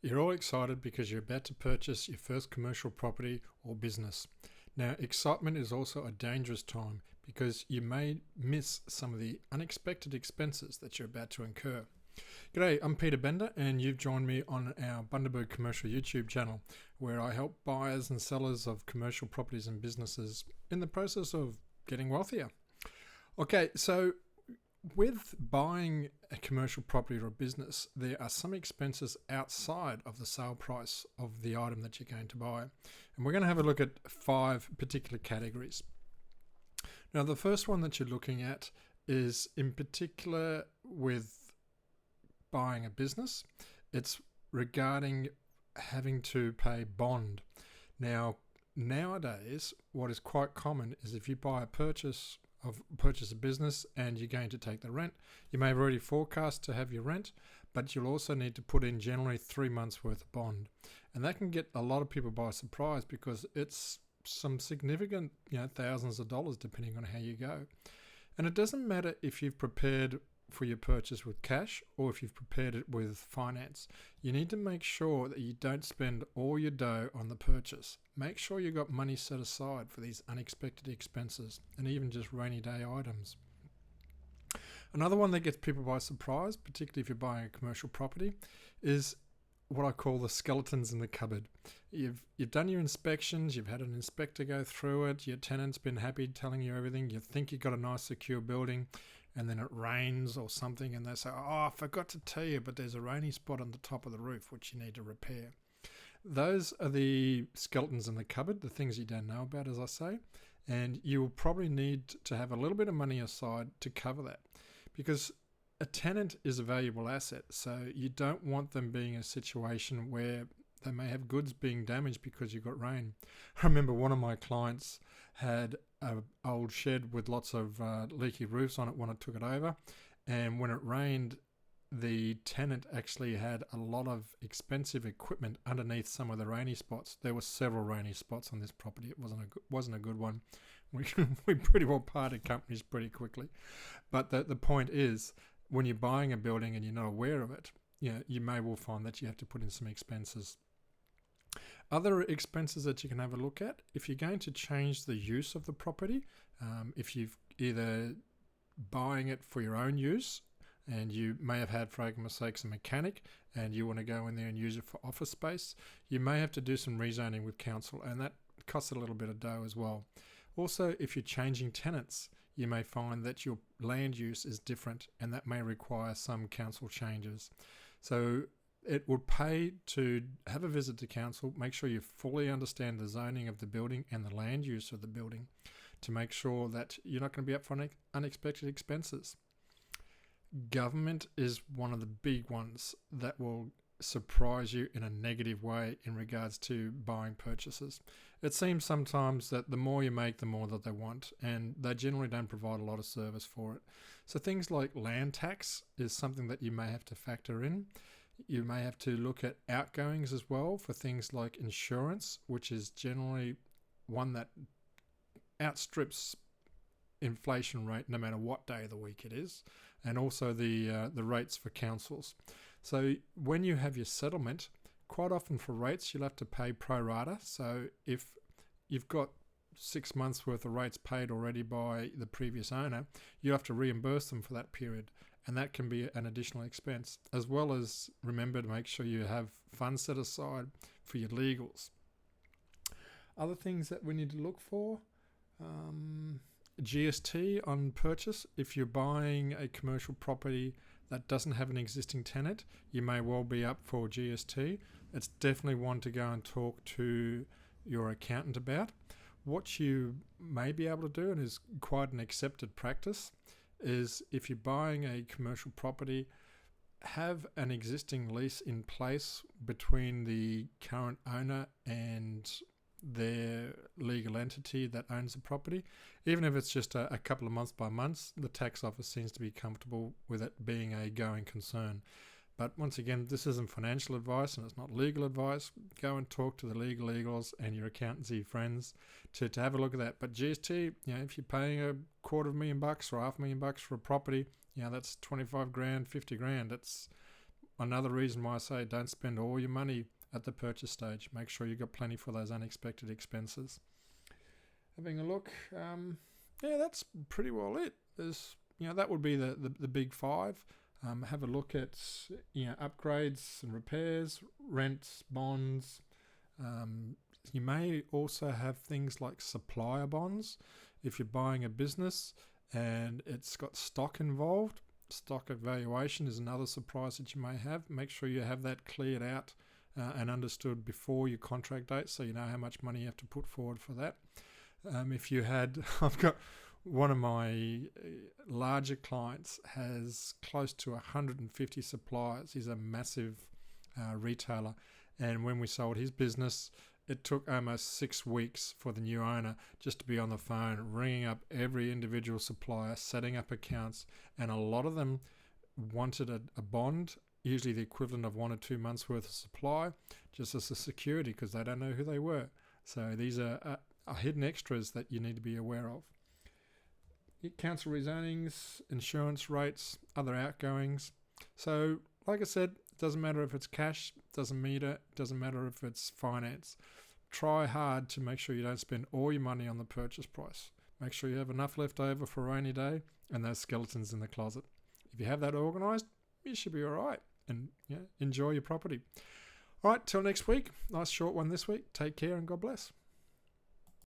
You're all excited because you're about to purchase your first commercial property or business. Now, excitement is also a dangerous time because you may miss some of the unexpected expenses that you're about to incur. G'day, I'm Peter Bender, and you've joined me on our Bundaberg Commercial YouTube channel, where I help buyers and sellers of commercial properties and businesses in the process of getting wealthier. Okay, so with buying a commercial property or a business, there are some expenses outside of the sale price of the item that you're going to buy. And we're going to have a look at 5 particular categories. Now, the first one that you're looking at is in particular with buying a business. It's regarding having to pay bond. Now, nowadays, what is quite common is if you buy a purchase a business and you're going to take the rent, you may have already forecast to have your rent, but you'll also need to put in generally 3 months worth of bond. And that can get a lot of people by surprise because it's some significant, thousands of dollars depending on how you go. And it doesn't matter if you've prepared for your purchase with cash or if you've prepared it with finance. You need to make sure that you don't spend all your dough on the purchase. Make sure you've got money set aside for these unexpected expenses and even just rainy day items. Another one that gets people by surprise, particularly if you're buying a commercial property, is what I call the skeletons in the cupboard. You've done your inspections, you've had an inspector go through it, your tenant's been happy telling you everything, you think you've got a nice secure building, and then it rains or something and they say, I forgot to tell you, but there's a rainy spot on the top of the roof which you need to repair. Those are the skeletons in the cupboard, the things you don't know about, as I say, and you will probably need to have a little bit of money aside to cover that, because a tenant is a valuable asset, so you don't want them being in a situation where they may have goods being damaged because you've got rain. I remember one of my clients had an old shed with lots of leaky roofs on it when I took it over, and when it rained, the tenant actually had a lot of expensive equipment underneath some of the rainy spots. There were several rainy spots on this property. It wasn't a good one. We pretty well parted companies pretty quickly. But the point is, when you're buying a building and you're not aware of it, you may well find that you have to put in some expenses. Other expenses that you can have a look at, if you're going to change the use of the property, if you've either buying it for your own use, and you may have had, for argument's sake, a mechanic, and you want to go in there and use it for office space, you may have to do some rezoning with council, and that costs a little bit of dough as well. Also, if you're changing tenants, you may find that your land use is different, and that may require some council changes. So it would pay to have a visit to council, make sure you fully understand the zoning of the building and the land use of the building to make sure that you're not going to be up for unexpected expenses. Government is one of the big ones that will surprise you in a negative way in regards to buying purchases. It seems sometimes that the more you make, the more that they want, and they generally don't provide a lot of service for it. So things like land tax is something that you may have to factor in. You may have to look at outgoings as well for things like insurance, which is generally one that outstrips inflation rate no matter what day of the week it is, and also the rates for councils. So when you have your settlement, quite often for rates you'll have to pay pro rata. So if you've got 6 months worth of rates paid already by the previous owner, you have to reimburse them for that period, and that can be an additional expense, as well as remember to make sure you have funds set aside for your legals. Other things that we need to look for, GST on purchase. If you're buying a commercial property that doesn't have an existing tenant, you may well be up for GST. It's definitely one to go and talk to your accountant about. What you may be able to do, and is quite an accepted practice, is if you're buying a commercial property, have an existing lease in place between the current owner and their legal entity that owns the property. Even if it's just a couple of months by months, the tax office seems to be comfortable with it being a going concern. But once again, this isn't financial advice and it's not legal advice. Go and talk to the legals and your accountancy friends to have a look at that. But GST, if you're paying $250,000 or $500,000 for a property, that's 25 grand, 50 grand. That's another reason why I say don't spend all your money at the purchase stage. Make sure you've got plenty for those unexpected expenses. Having a look, yeah, that's pretty well it. There's, that would be the big five. Have a look at, upgrades and repairs, rents, bonds. You may also have things like supplier bonds. If you're buying a business and it's got stock involved, stock evaluation is another surprise that you may have. Make sure you have that cleared out and understood before your contract date, so you know how much money you have to put forward for that. If you had, I've got one of my larger clients has close to 150 suppliers. He's a massive retailer. And when we sold his business, it took almost 6 weeks for the new owner just to be on the phone, ringing up every individual supplier, setting up accounts. And a lot of them wanted a bond, usually the equivalent of 1 or 2 months worth of supply, just as a security because they don't know who they were. So these are hidden extras that you need to be aware of. Council rezonings, insurance rates, other outgoings. So, like I said, it doesn't matter if it's cash, doesn't matter if it's finance. Try hard to make sure you don't spend all your money on the purchase price. Make sure you have enough left over for a rainy day and those skeletons in the closet. If you have that organised, you should be all right and enjoy your property. All right, till next week. Nice short one this week. Take care and God bless.